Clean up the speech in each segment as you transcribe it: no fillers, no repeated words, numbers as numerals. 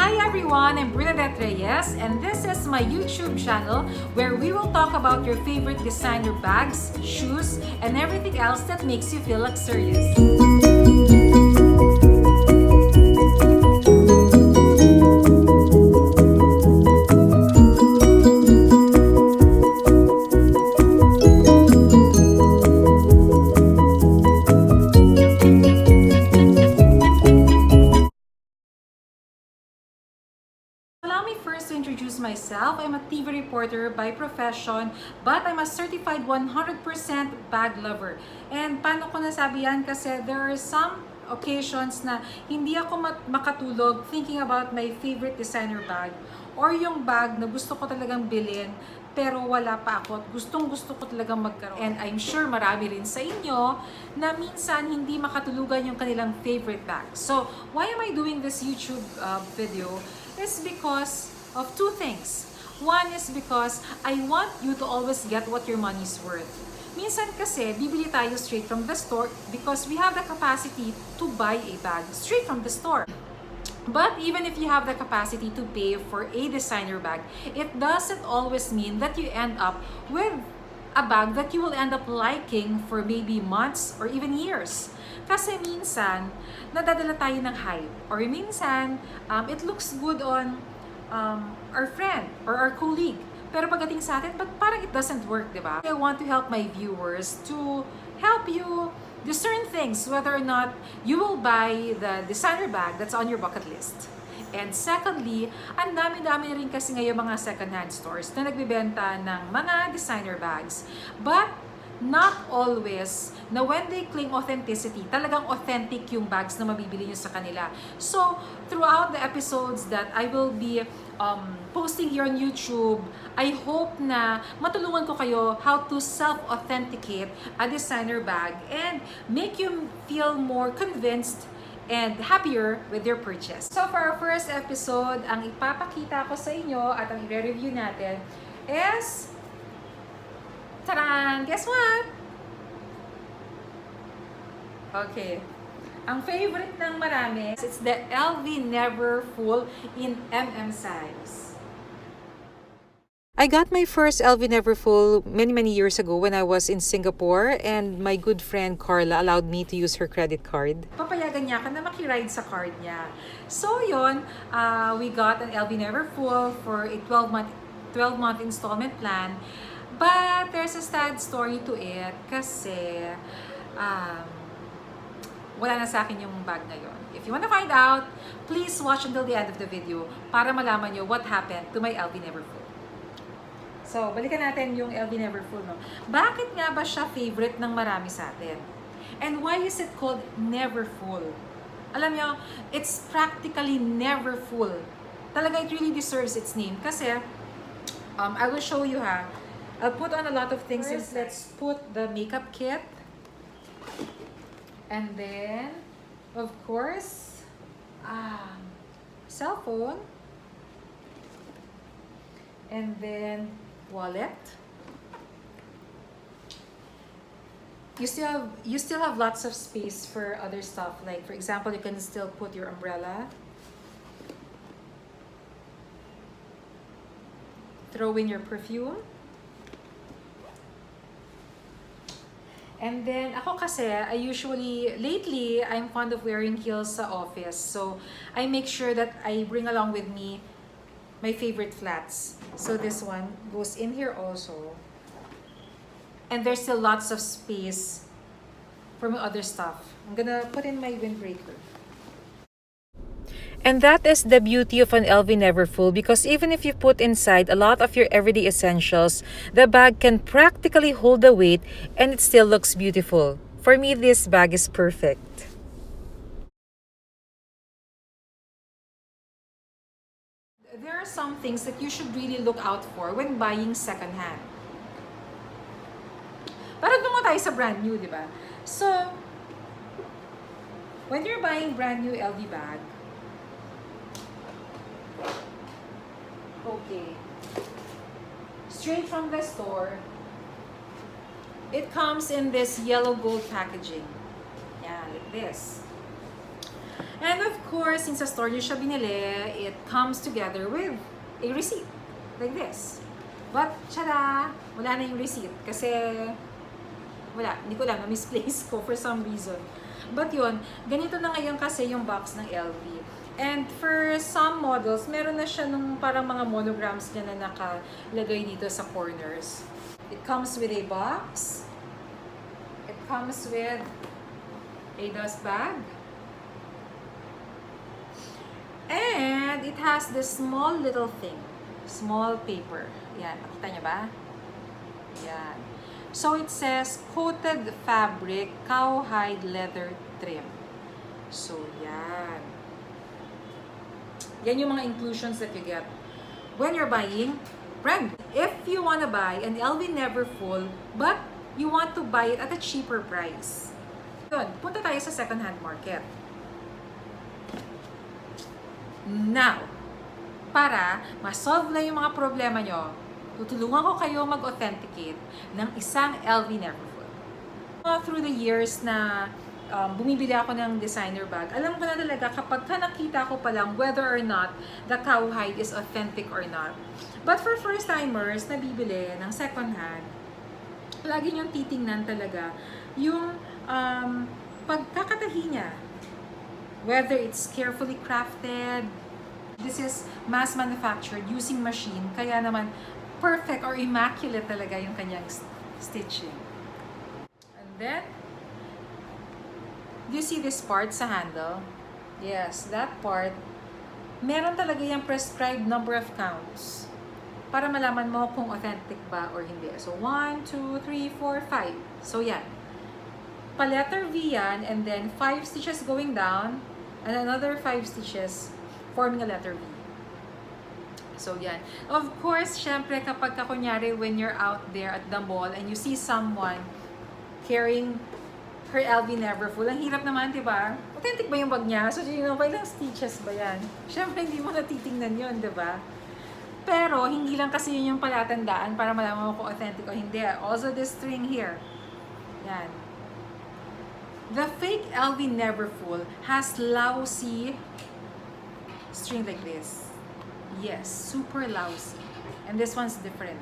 Hi everyone, I'm Bernadette Reyes and this is my YouTube channel where we will talk about your favorite designer bags, shoes, and everything else that makes you feel luxurious. Allow me first to introduce myself. I'm a TV reporter by profession, but I'm a certified 100% bag lover. And paano ko nasabi yan? Kasi there are some occasions na hindi ako makatulog thinking about my favorite designer bag or yung bag na gusto ko talagang bilhin pero wala pa ako at gustong-gusto ko talagang magkaroon. And I'm sure marami rin sa inyo na minsan hindi makatulugan yung kanilang favorite bag. So, why am I doing this YouTube video? Is because of two things. One is because I want you to always get what your money's worth. Minsan kasi, bibili tayo straight from the store because we have the capacity to buy a bag straight from the store. But even if you have the capacity to pay for a designer bag, it doesn't always mean that you end up with a bag that you will end up liking for maybe months or even years. Kasi minsan, nadadala tayo ng hype. Or minsan, it looks good on our friend or our colleague. Pero pagdating sa atin, but parang it doesn't work, di ba? I want to help my viewers to help you discern things, whether or not you will buy the designer bag that's on your bucket list. And secondly, ang dami-dami rin kasi ngayon mga second-hand stores na nagbibenta ng mga designer bags. But not always na when they claim authenticity, talagang authentic yung bags na mabibili nyo sa kanila. So, throughout the episodes that I will be posting here on YouTube, I hope na matulungan ko kayo how to self-authenticate a designer bag and make you feel more convinced and happier with your purchase. So, for our first episode, ang ipapakita ko sa inyo at ang i-review natin is Taran! Guess what? Okay. Ang favorite ng marami, it's the LV Neverfull in size. I got my first LV Neverfull many years ago when I was in Singapore and my good friend Carla allowed me to use her credit card. Papayagan niya ka na makiride sa card niya. So yun, we got an LV Neverfull for a 12-month installment plan. But there's a sad story to it kasi wala na sa akin yung bag na yun. If you want to find out, please watch until the end of the video para malaman nyo what happened to my LV Neverfull. So, balikan natin yung LV Neverfull, no? Bakit nga ba siya favorite ng marami sa atin? And why is it called Neverfull? Alam nyo, it's practically never full. Talaga, it really deserves its name. Kasi, I will show you ha. I'll put on a lot of things. First, let's put the makeup kit. And then, of course, cell phone. And then, wallet. You still have lots of space for other stuff. Like, for example, you can still put your umbrella. Throw in your perfume. And then, ako kasi, lately, I'm fond of wearing heels sa office. So, I make sure that I bring along with me my favorite flats. So, this one goes in here also. And there's still lots of space for my other stuff. I'm gonna put in my windbreaker. And that is the beauty of an LV Neverfull because even if you put inside a lot of your everyday essentials, the bag can practically hold the weight and it still looks beautiful. For me, this bag is perfect. There are some things that you should really look out for when buying secondhand. Parang doon tayo sa brand new, di ba? So, when you're buying brand new LV bag, okay, straight from the store, it comes in this yellow gold packaging. Yeah, like this. And of course, since sa store nyo siya binili, it comes together with a receipt. Like this. But, tada! Wala na yung receipt. Kasi, wala. Hindi ko lang, na-misplace ko for some reason. But yun, ganito na ngayon kasi yung box ng LV. And for some models, meron na siya nung parang mga monograms niya na nakalagay dito sa corners. It comes with a box. It comes with a dust bag. And it has this small little thing. Small paper. Yan, nakita niyo ba? Yan. So it says coated fabric, cowhide leather trim. So yan. Yan yung mga inclusions that you get when you're buying brand. If you want to buy an LV Neverfull, but you want to buy it at a cheaper price, yun, punta tayo sa second-hand market. Now, para ma-solve na yung mga problema nyo, tutulungan ko kayo mag-authenticate ng isang LV Neverfull. Through the years na bumibili ako ng designer bag, alam ko na talaga kapag nakita ko pa lang whether or not the cowhide is authentic or not. But for first-timers na bibili ng second-hand, lagi niyong titingnan talaga yung pagkakatahi niya. Whether it's carefully crafted, this is mass manufactured using machine, kaya naman perfect or immaculate talaga yung kanyang stitching. And then, do you see this part sa handle? Yes, that part, meron talaga yung prescribed number of counts para malaman mo kung authentic ba or hindi. So, 1, 2, 3, 4, 5. So, yan. Pa-letter V yan, and then 5 stitches going down, and another 5 stitches forming a letter V. So, yan. Of course, syempre, kapag kunyari, when you're out there at the mall and you see someone carrying her LV Neverfull, ang hirap naman, di ba? Authentic ba yung bag niya? So, you know, ilang stitches ba yan? Syempre, hindi mo natitingnan yun, di ba? Pero, hindi lang kasi yun yung palatandaan para malaman mo kung authentic o hindi. Also, this string here. Yan. The fake LV Neverfull has lousy string like this. Yes, super lousy. And this one's different.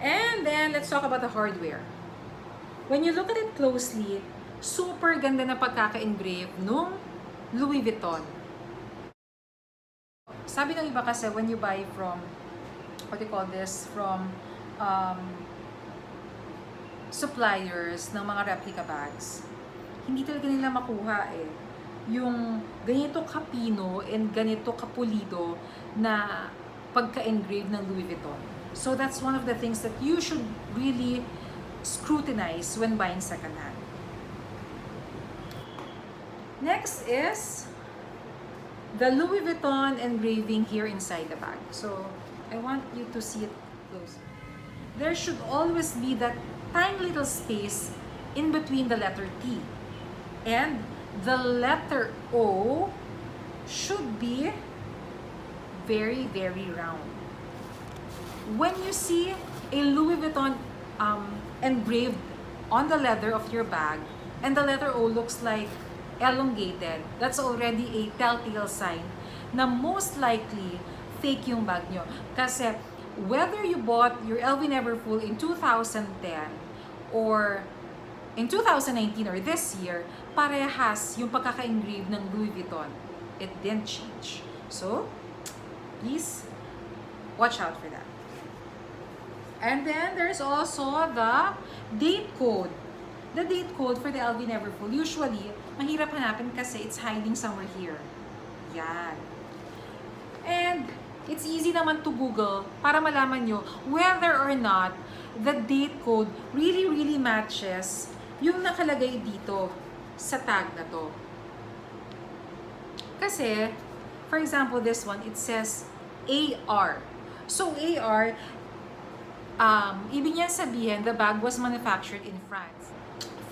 And then, let's talk about the hardware. When you look at it closely, super ganda na pagkaka-engrave nung Louis Vuitton. Sabi ng iba kasi, when you buy from, what do you call this, from suppliers ng mga replica bags, hindi talaga nila makuha yung ganito kapino and ganito kapulido na pagka-engrave ng Louis Vuitton. So that's one of the things that you should really scrutinize when buying secondhand. Next is the Louis Vuitton engraving here inside the bag. So I want you to see it close. There should always be that tiny little space in between the letter T, and the letter O should be very, very round. When you see a Louis Vuitton engraved on the leather of your bag and the letter O looks like elongated, that's already a telltale sign na most likely fake yung bag nyo. Kasi whether you bought your LV Neverfull in 2010 or in 2019 or this year, parehas yung pagkaka-engrave ng Louis Vuitton. It didn't change. So, please watch out for that. And then, there's also the date code. The date code for the LV Neverfull, usually, mahirap hanapin kasi it's hiding somewhere here. Yan. And, it's easy naman to Google para malaman nyo whether or not the date code really, really matches yung nakalagay dito sa tag na to. Kasi, for example, this one, it says AR. So, AR, ibig niya sabihin, the bag was manufactured in France.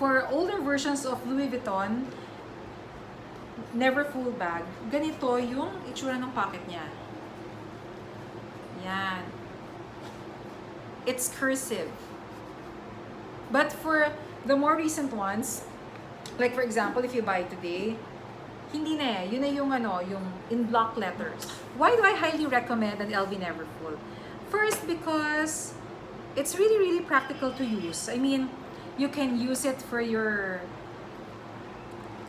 For older versions of Louis Vuitton Neverfull bag, ganito yung itsura ng pocket niya. Yan. It's cursive. But for the more recent ones, like for example, if you buy today, Hindi na eh. Yun na yung yung in block letters. Why do I highly recommend an LV Neverfull? First, because it's really, really practical to use. I mean, you can use it for your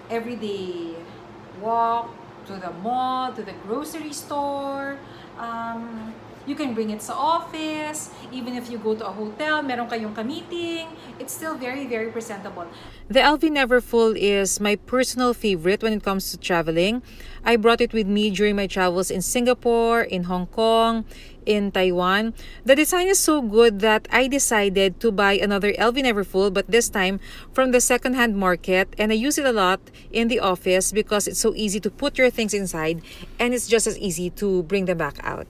everyday walk, to the mall, to the grocery store. You can bring it sa office. Even if you go to a hotel, meron kayong ka-meeting, it's still very, very presentable. The LV Neverfull is my personal favorite when it comes to traveling. I brought it with me during my travels in Singapore, in Hong Kong, in Taiwan. The design is so good that I decided to buy another LV Neverfull, but this time from the second-hand market, and I use it a lot in the office because it's so easy to put your things inside and it's just as easy to bring them back out.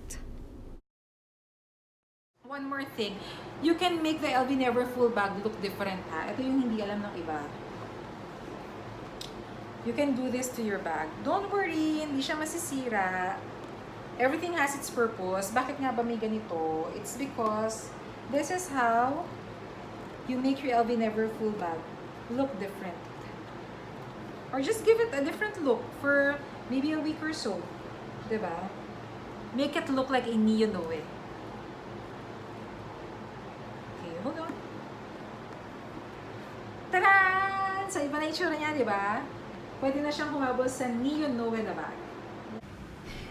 One more thing, you can make the LV Neverfull bag look different ha. Ito yung hindi alam ng iba. You can do this to your bag. Don't worry, hindi siya masisira. Everything has its purpose. Bakit nga ba may ganito? It's because this is how you make your LV Neverfull bag look different. Or just give it a different look for maybe a week or so. Diba? Make it look like a neon way. Okay, hold on. Tadaan! So, iba na itsura niya, diba? Pwede na siyang humabol sa neon Noe na bag.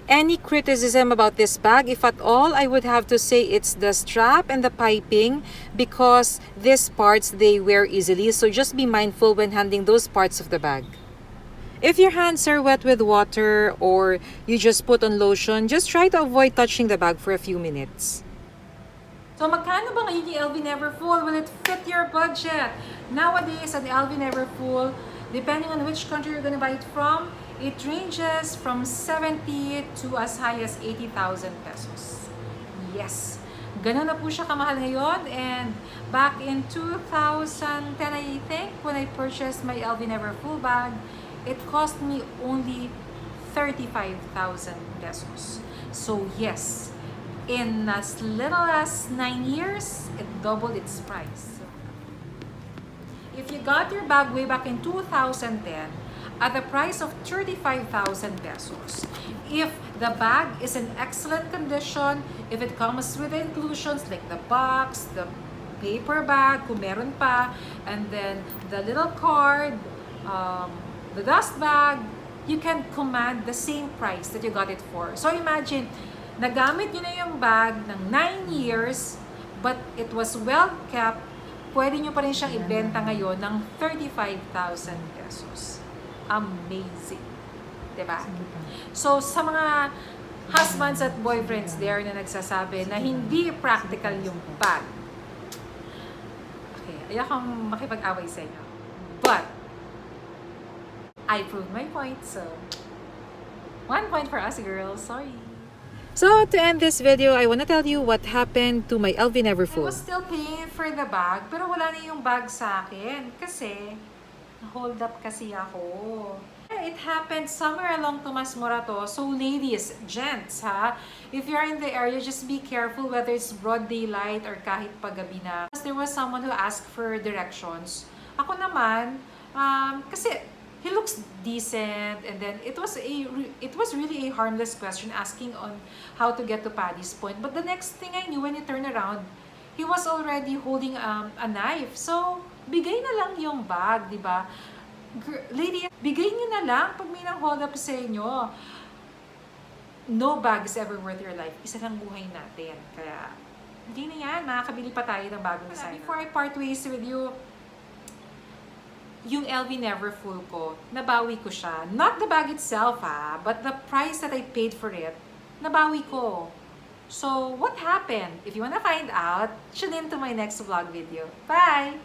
Any criticism about this bag, if at all, I would have to say it's the strap and the piping, because these parts, they wear easily. So just be mindful when handling those parts of the bag. If your hands are wet with water or you just put on lotion, just try to avoid touching the bag for a few minutes. So magkano ba ngayon yung LV Neverfull? Will it fit your budget? Nowadays, at the LV Neverfull, depending on which country you're gonna buy it from, it ranges from 70 to as high as 80,000 pesos. Yes. Ganun na po siya kamahal ngayon. And back in 2010, I think, when I purchased my LV Neverfull bag, it cost me only 35,000 pesos. So yes, in as little as 9 years, it doubled its price. If you got your bag way back in 2010, at the price of 35,000 pesos. If the bag is in excellent condition, if it comes with the inclusions like the box, the paper bag, kung meron pa, and then the little card, the dust bag, you can command the same price that you got it for. So imagine, nagamit nyo na yung bag ng 9 years, but it was well kept, pwede nyo pa rin siyang ibenta ngayon ng 35,000 pesos. Amazing. Diba? So, sa mga husbands at boyfriends there na nagsasabi na hindi practical yung bag. Okay, ayaw kang makipag-away sa inyo. But, I proved my point, so 1 point for us, girls. Sorry. So, to end this video, I want to tell you what happened to my LV Neverfull. I was still paying for the bag, pero wala na yung bag sa akin kasi hold up kasi ako. It happened somewhere along Tomas Morato. So ladies, gents, ha? If you're in the area, just be careful whether it's broad daylight or kahit paggabi na. There was someone who asked for directions. Ako naman, kasi he looks decent, and then it was really a harmless question asking on how to get to Paddy's Point. But the next thing I knew, when you turn around, he was already holding a knife. So bigay na lang yung bag, di ba? Lady, bigay niyo na lang pag may nang hold up sa inyo. No bag is ever worth your life. Isa lang buhay natin. Kaya, hindi na yan. Makakabili pa tayo ng bagong design. Before I part ways with you, yung LV Neverfull ko, nabawi ko siya. Not the bag itself, ha, but the price that I paid for it, nabawi ko. So, what happened? If you wanna find out, tune in to my next vlog video. Bye!